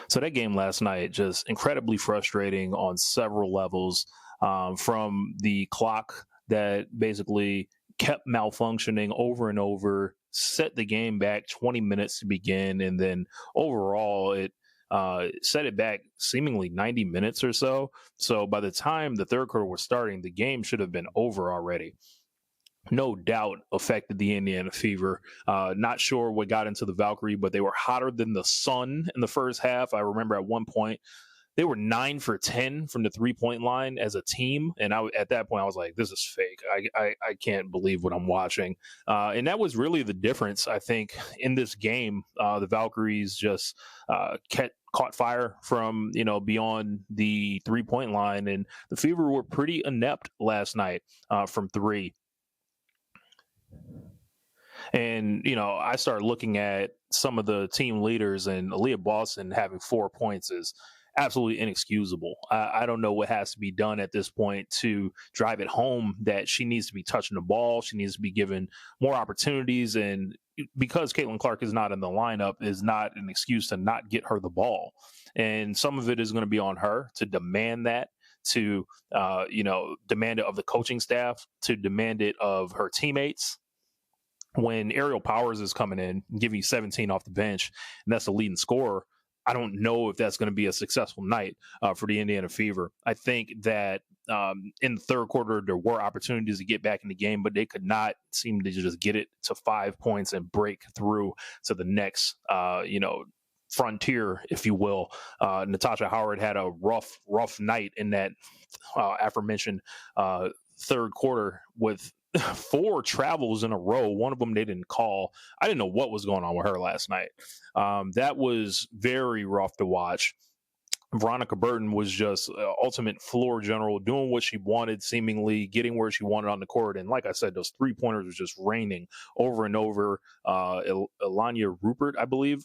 So that game last night, just incredibly frustrating on several levels, from the clock that basically kept malfunctioning over and over, set the game back 20 minutes to begin, and then overall it set it back seemingly 90 minutes or so. So by the time the third quarter was starting, the game should have been over already. No doubt affected the Indiana Fever. Not sure what got into the Valkyrie, but they were hotter than the sun in the first half. I remember at one point they were 9 for 10 from the 3-point line as a team. And at that point, I was like, this is fake. I can't believe what I'm watching. And that was really the difference, I think, in this game. The Valkyries just caught fire from, beyond the 3-point line. And the Fever were pretty inept last night from three. And, I started looking at some of the team leaders, and Aaliyah Boston having 4 points is absolutely inexcusable. I don't know what has to be done at this point to drive it home that she needs to be touching the ball. She needs to be given more opportunities. And because Caitlin Clark is not in the lineup is not an excuse to not get her the ball. And some of it is going to be on her to demand that, to, demand it of the coaching staff, to demand it of her teammates. When Ariel Powers is coming in and giving you 17 off the bench, and that's the leading scorer, I don't know if that's going to be a successful night for the Indiana Fever. I think that in the third quarter, there were opportunities to get back in the game, but they could not seem to just get it to 5 points and break through to the next, frontier, if you will. Natasha Howard had a rough night in that aforementioned third quarter with 4 travels in a row. One of them they didn't call. I didn't know what was going on with her last night. That was very rough to watch. Veronica Burton was just ultimate floor general, doing what she wanted, seemingly getting where she wanted on the court. And like I said, those 3-pointers was just raining over and over. Elania Rupert, I believe,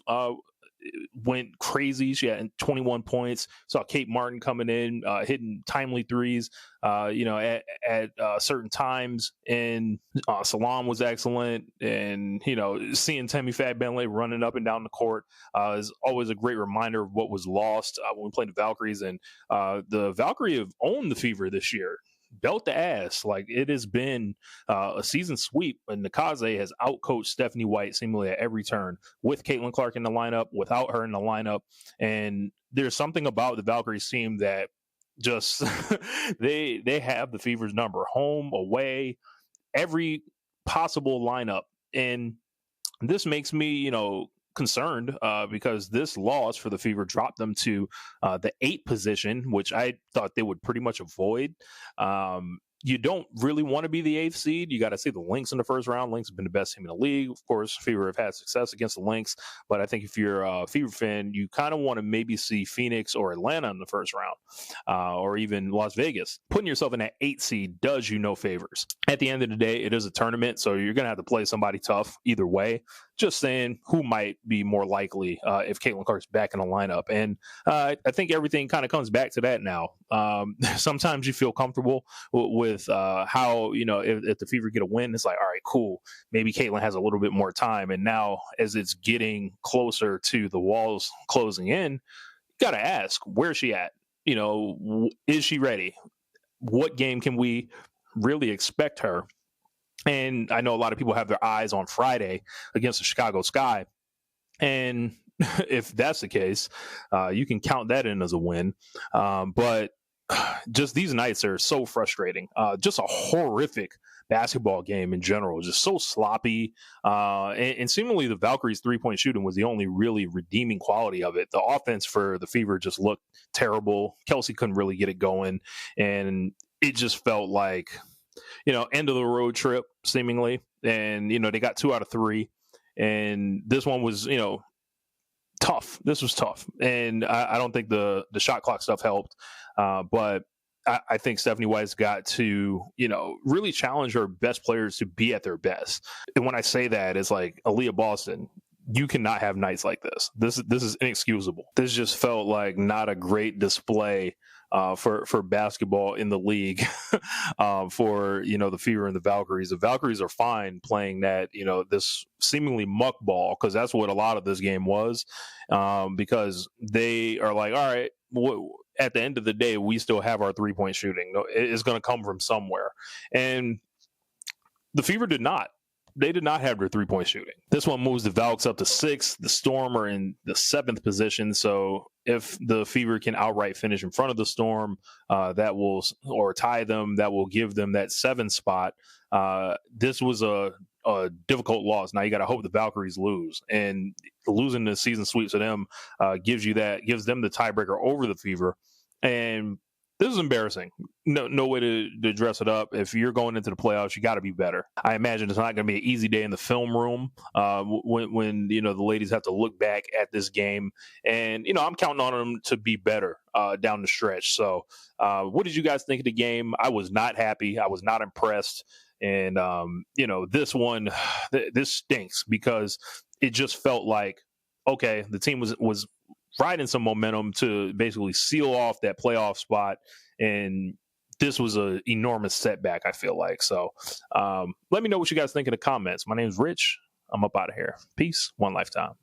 went crazy. She had 21 points. Saw Kate Martin coming in, hitting timely threes, at certain times. And Salam was excellent. And, seeing Tammy Fat Bentley running up and down the court is always a great reminder of what was lost when we played the Valkyries. And the Valkyrie have owned the Fever this year. Belt the ass. Like, it has been a season sweep, and Nakaze has outcoached Stephanie White seemingly at every turn, with Caitlin Clark in the lineup, without her in the lineup. And there's something about the Valkyries team that just they have the Fever's number, home, away, every possible lineup. And this makes me, concerned because this loss for the Fever dropped them to the 8th position, which I thought they would pretty much avoid. You don't really want to be the 8th seed. You got to see the Lynx in the first round. Lynx have been the best team in the league. Of course, Fever have had success against the Lynx, but I think if you're a Fever fan, you kind of want to maybe see Phoenix or Atlanta in the first round, or even Las Vegas. Putting yourself in that 8th seed does you no favors. At the end of the day, it is a tournament, so you're going to have to play somebody tough either way. Just saying who might be more likely if Caitlin Clark's back in the lineup. And I think everything kind of comes back to that now. Sometimes you feel comfortable with how, if the Fever get a win, it's like, all right, cool. Maybe Caitlin has a little bit more time. And now as it's getting closer to the walls closing in, you got to ask, where's she at? Is she ready? What game can we really expect her? And I know a lot of people have their eyes on Friday against the Chicago Sky. And if that's the case, you can count that in as a win. But just these nights are so frustrating. Just a horrific basketball game in general, just so sloppy. And seemingly the Valkyries' 3-point shooting was the only really redeeming quality of it. The offense for the Fever just looked terrible. Kelsey couldn't really get it going. And it just felt like, end of the road trip, seemingly. And, they got 2 out of 3. And this one was, tough. This was tough. And I don't think the shot clock stuff helped. But I think Stephanie White's got to, really challenge her best players to be at their best. And when I say that, it's like Aaliyah Boston. You cannot have nights like this. This is inexcusable. This just felt like not a great display for basketball in the league. For the Fever and the Valkyries. The Valkyries are fine playing that this seemingly muck ball, because that's what a lot of this game was. Because they are like, all right, at the end of the day, we still have our 3-point shooting. It's going to come from somewhere, and the Fever did not. They did not have their 3-point shooting. This one moves the Valks up to 6th. The Storm are in the 7th position. So if the Fever can outright finish in front of the Storm, that will, or tie them, that will give them that 7th spot. This was a difficult loss. Now you got to hope the Valkyries lose, and losing the season sweep to them gives them the tiebreaker over the Fever. And this is embarrassing. No way to dress it up. If you're going into the playoffs, you got to be better. I imagine it's not going to be an easy day in the film room when the ladies have to look back at this game. And I'm counting on them to be better down the stretch. So, what did you guys think of the game? I was not happy. I was not impressed. And this one, this stinks, because it just felt like, okay, the team was riding some momentum to basically seal off that playoff spot, and this was an enormous setback, I feel like. So let me know what you guys think in the comments. My name is Rich. I'm up out of here. Peace. One lifetime.